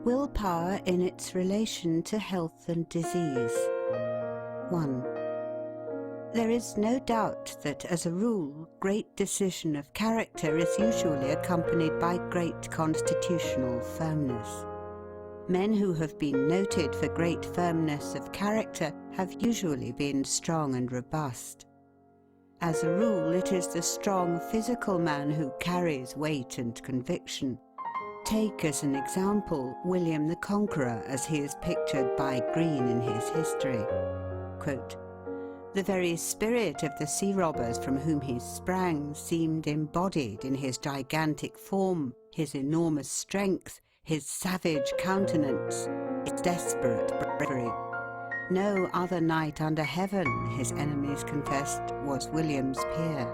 Willpower in its relation to health and disease. 1. There is no doubt that, as a rule, great decision of character is usually accompanied by great constitutional firmness. Men who have been noted for great firmness of character have usually been strong and robust. As a rule, it is the strong physical man who carries weight and conviction. Take as an example William the Conqueror as he is pictured by Green in his history. Quote, "The very spirit of the sea robbers from whom he sprang seemed embodied in his gigantic form, his enormous strength, his savage countenance, his desperate bravery. No other knight under heaven," his enemies confessed, "was William's peer.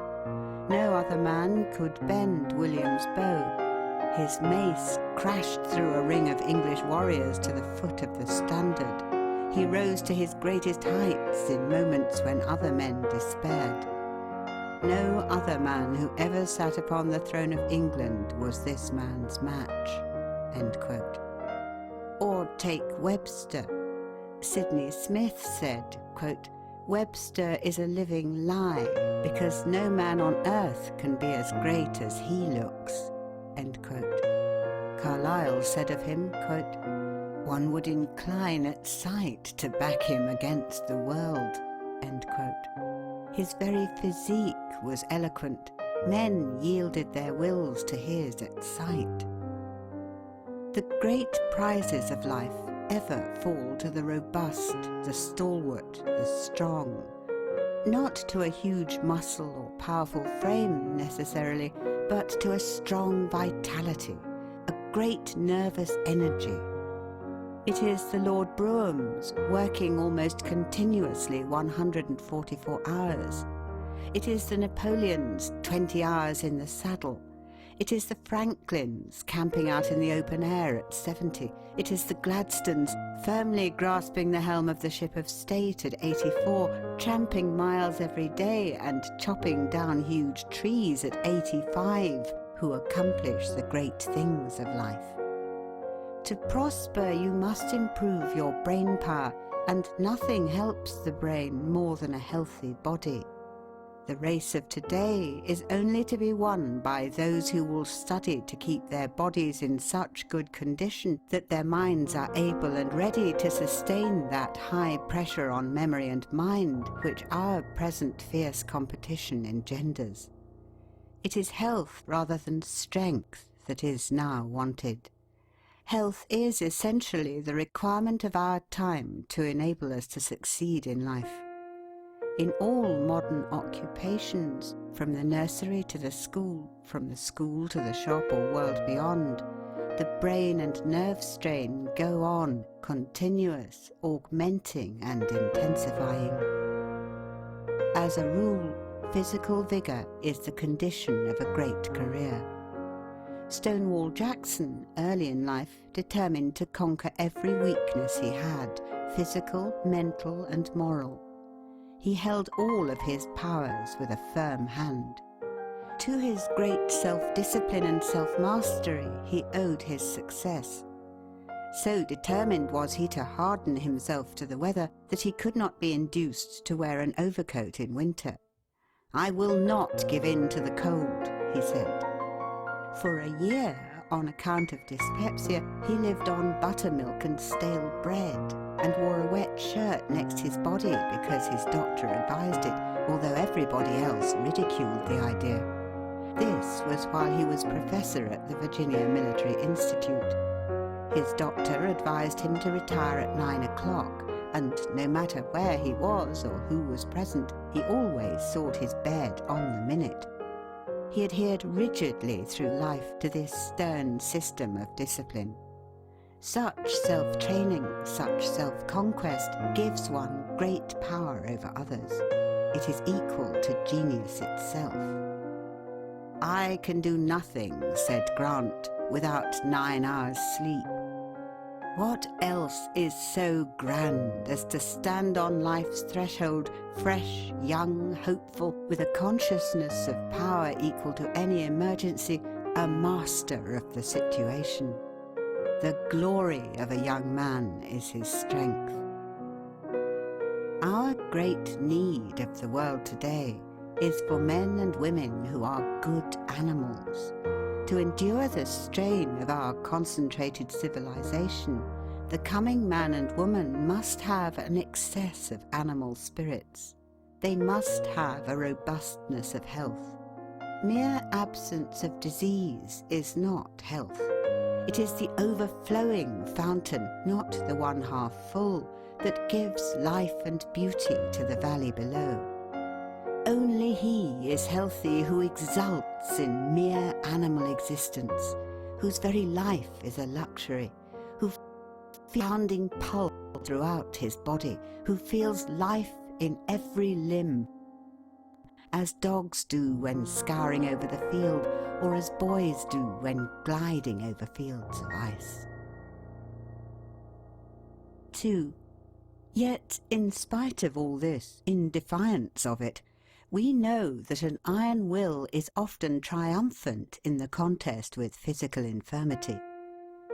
No other man could bend William's bow. His mace crashed through a ring of English warriors to the foot of the standard. He rose to his greatest heights in moments when other men despaired. No other man who ever sat upon the throne of England was this man's match." End quote. Or take Webster. Sidney Smith said, quote, "Webster is a living lie, because no man on earth can be as great as he looks." End quote. Carlyle said of him, quote, "One would incline at sight to back him against the world." End quote. His very physique was eloquent. Men yielded their wills to his at sight. The great prizes of life ever fall to the robust, the stalwart, the strong. Not to a huge muscle or powerful frame necessarily, but to a strong vitality, a great nervous energy. It is the Lord Brougham's working almost continuously 144 hours. It is the Napoleon's 20 hours in the saddle. It is the Franklins camping out in the open air at 70. It is the Gladstones firmly grasping the helm of the ship of state at 84, tramping miles every day and chopping down huge trees at 85, who accomplish the great things of life. To prosper, you must improve your brain power, and nothing helps the brain more than a healthy body. The race of today is only to be won by those who will study to keep their bodies in such good condition that their minds are able and ready to sustain that high pressure on memory and mind which our present fierce competition engenders. It is health rather than strength that is now wanted. Health is essentially the requirement of our time to enable us to succeed in life. In all modern occupations, from the nursery to the school, from the school to the shop or world beyond, the brain and nerve strain go on, continuous, augmenting and intensifying. As a rule, physical vigor is the condition of a great career. Stonewall Jackson, early in life, determined to conquer every weakness he had, physical, mental, and moral. He held all of his powers with a firm hand. To his great self-discipline and self-mastery he owed his success. So determined was he to harden himself to the weather that he could not be induced to wear an overcoat in winter. "I will not give in to the cold," he said. For a year, on account of dyspepsia, he lived on buttermilk and stale bread, and wore a wet shirt next his body because his doctor advised it, although everybody else ridiculed the idea. This was while he was professor at the Virginia Military Institute. His doctor advised him to retire at 9 o'clock, and no matter where he was or who was present, he always sought his bed on the minute. He adhered rigidly through life to this stern system of discipline. Such self-training, such self-conquest gives one great power over others. It is equal to genius itself. "I can do nothing," said Grant, "without 9 hours' sleep." What else is so grand as to stand on life's threshold, fresh, young, hopeful, with a consciousness of power equal to any emergency, a master of the situation? the glory of a young man is his strength. Our great need of the world today is for men and women who are good animals. To endure the strain of our concentrated civilization, the coming man and woman must have an excess of animal spirits. They must have a robustness of health. Mere absence of disease is not health. It is the overflowing fountain, not the one half full, that gives life and beauty to the valley below. Only he is healthy who exults in mere animal existence, whose very life is a luxury, who feels pounding pulse throughout his body, who feels life in every limb, as dogs do when scouring over the field, or as boys do when gliding over fields of ice. 2. Yet, in spite of all this, in defiance of it, we know that an iron will is often triumphant in the contest with physical infirmity.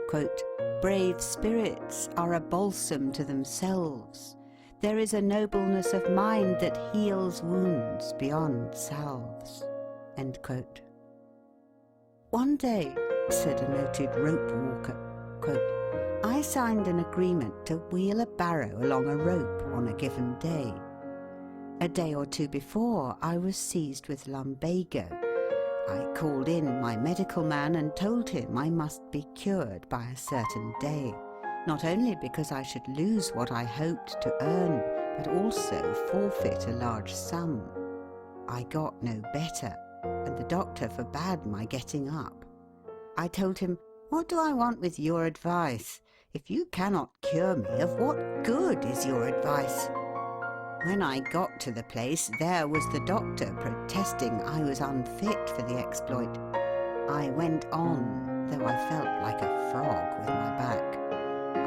Quote, "Brave spirits are a balsam to themselves. There is a nobleness of mind that heals wounds beyond salves." End quote. "One day," said a noted rope walker, quote, "I signed an agreement to wheel a barrow along a rope on a given day. A day or two before, I was seized with lumbago. I called in my medical man and told him I must be cured by a certain day, not only because I should lose what I hoped to earn, but also forfeit a large sum. I got no better, and the doctor forbade my getting up. I told him, 'What do I want with your advice? If you cannot cure me, of what good is your advice?' When I got to the place, there was the doctor protesting I was unfit for the exploit. I went on, though I felt like a frog with my back.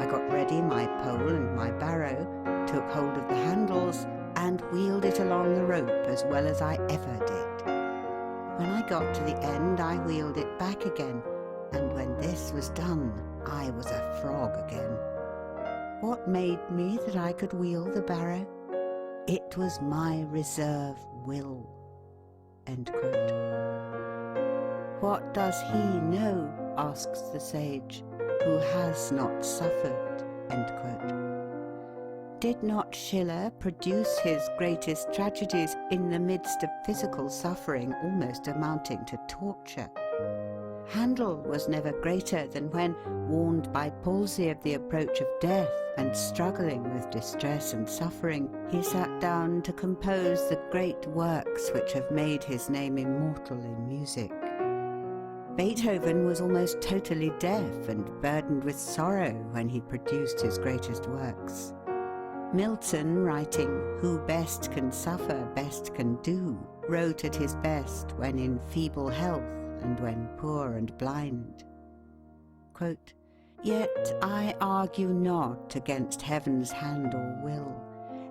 I got ready my pole and my barrow, took hold of the handles, and wheeled it along the rope as well as I ever did. When I got to the end, I wheeled it back again, and when this was done, I was a frog again. What made me that I could wheel the barrow? It was my reserve will." End quote. "What does he know," asks the sage, "who has not suffered?" End quote. Did not Schiller produce his greatest tragedies in the midst of physical suffering almost amounting to torture? Handel was never greater than when, warned by palsy of the approach of death and struggling with distress and suffering, he sat down to compose the great works which have made his name immortal in music. Beethoven was almost totally deaf and burdened with sorrow when he produced his greatest works. Milton, writing, "Who best can suffer, best can do," wrote at his best when in feeble health and when poor and blind. Quote, "Yet I argue not against heaven's hand or will,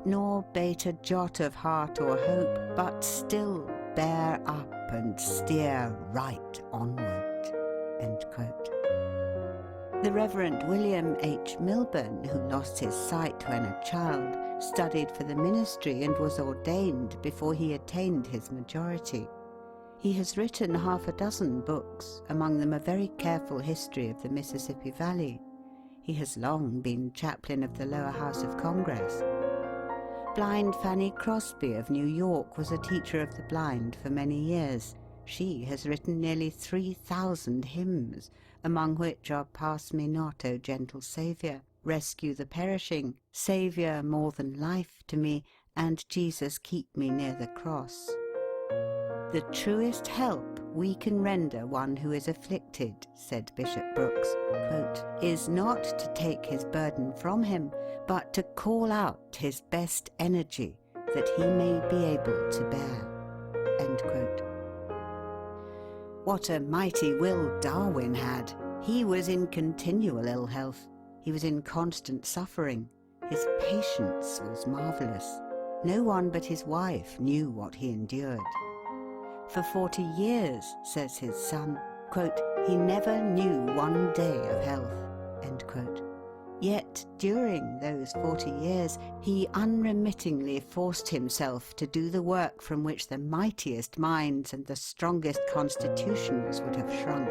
nor bate a jot of heart or hope, but still bear up and steer right onward." End quote. The Reverend William H. Milburn, who lost his sight when a child, studied for the ministry and was ordained before he attained his majority. He has written half a dozen books, among them a very careful history of the Mississippi Valley. He has long been chaplain of the Lower House of Congress. Blind Fanny Crosby of New York was a teacher of the blind for many years. She has written nearly 3,000 hymns, among which are "Pass Me Not, O Gentle Saviour," "Rescue the Perishing," "Saviour More Than Life to Me," and "Jesus Keep Me Near the Cross." "The truest help we can render one who is afflicted," said Bishop Brooks, quote, "is not to take his burden from him, but to call out his best energy, that he may be able to bear." End quote. What a mighty will Darwin had! He was in continual ill health. He was in constant suffering. His patience was marvellous. No one but his wife knew what he endured. For 40 years, says his son, quote, "he never knew one day of health." End quote. Yet during those 40 years, he unremittingly forced himself to do the work from which the mightiest minds and the strongest constitutions would have shrunk.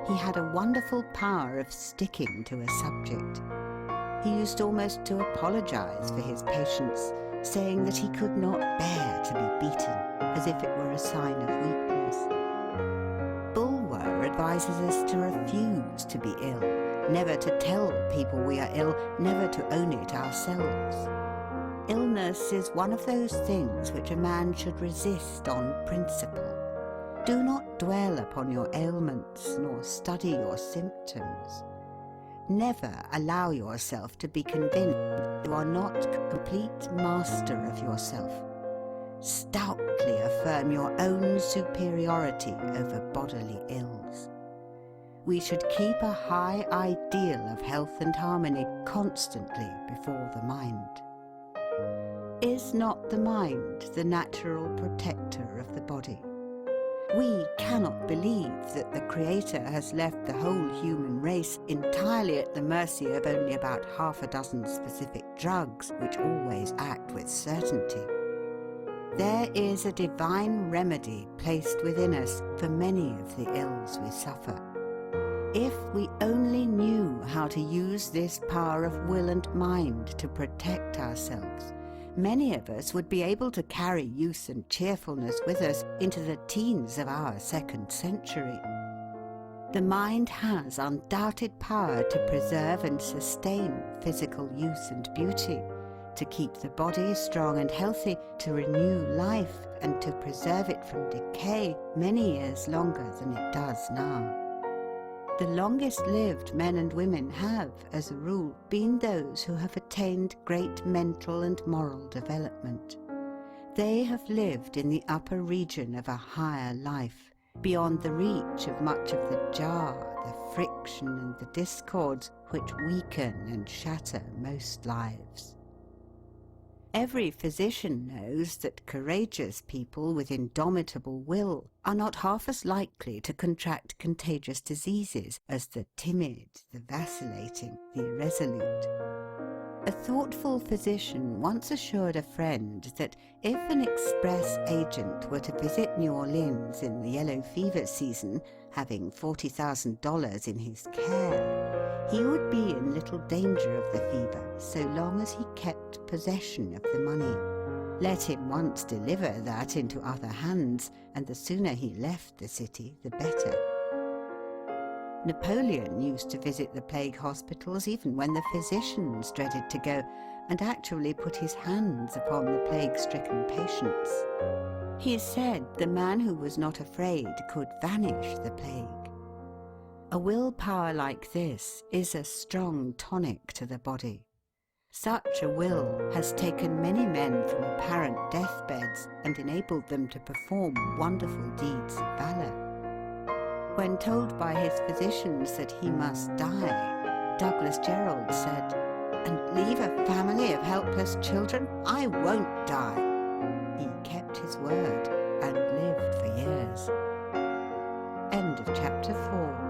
He had a wonderful power of sticking to a subject. He used almost to apologize for his patients, saying that he could not bear to be beaten, as if it were a sign of weakness. Bulwer advises us to refuse to be ill, never to tell people we are ill, never to own it ourselves. Illness is one of those things which a man should resist on principle. Do not dwell upon your ailments, nor study your symptoms. Never allow yourself to be convinced you are not complete master of yourself. Stoutly affirm your own superiority over bodily ills. We should keep a high ideal of health and harmony constantly before the mind. Is not the mind the natural protector of the body? We cannot believe that the Creator has left the whole human race entirely at the mercy of only about half a dozen specific drugs which always act with certainty. There is a divine remedy placed within us for many of the ills we suffer. If we only knew how to use this power of will and mind to protect ourselves, many of us would be able to carry youth and cheerfulness with us into the teens of our second century. The mind has undoubted power to preserve and sustain physical youth and beauty, to keep the body strong and healthy, to renew life, and to preserve it from decay many years longer than it does now. The longest-lived men and women have, as a rule, been those who have attained great mental and moral development. They have lived in the upper region of a higher life, beyond the reach of much of the jar, the friction and the discords which weaken and shatter most lives. Every physician knows that courageous people with indomitable will are not half as likely to contract contagious diseases as the timid, the vacillating, the irresolute. A thoughtful physician once assured a friend that if an express agent were to visit New Orleans in the yellow fever season, having $40,000 in his care, he would be in little danger of the fever so long as he kept possession of the money. Let him once deliver that into other hands, and the sooner he left the city, the better. Napoleon used to visit the plague hospitals even when the physicians dreaded to go, and actually put his hands upon the plague-stricken patients. He said the man who was not afraid could vanish the plague. A willpower like this is a strong tonic to the body. Such a will has taken many men from apparent deathbeds and enabled them to perform wonderful deeds of valor. When told by his physicians that he must die, Douglas Jerrold said, "And leave a family of helpless children? I won't die." He kept his word and lived for years. End of chapter 4.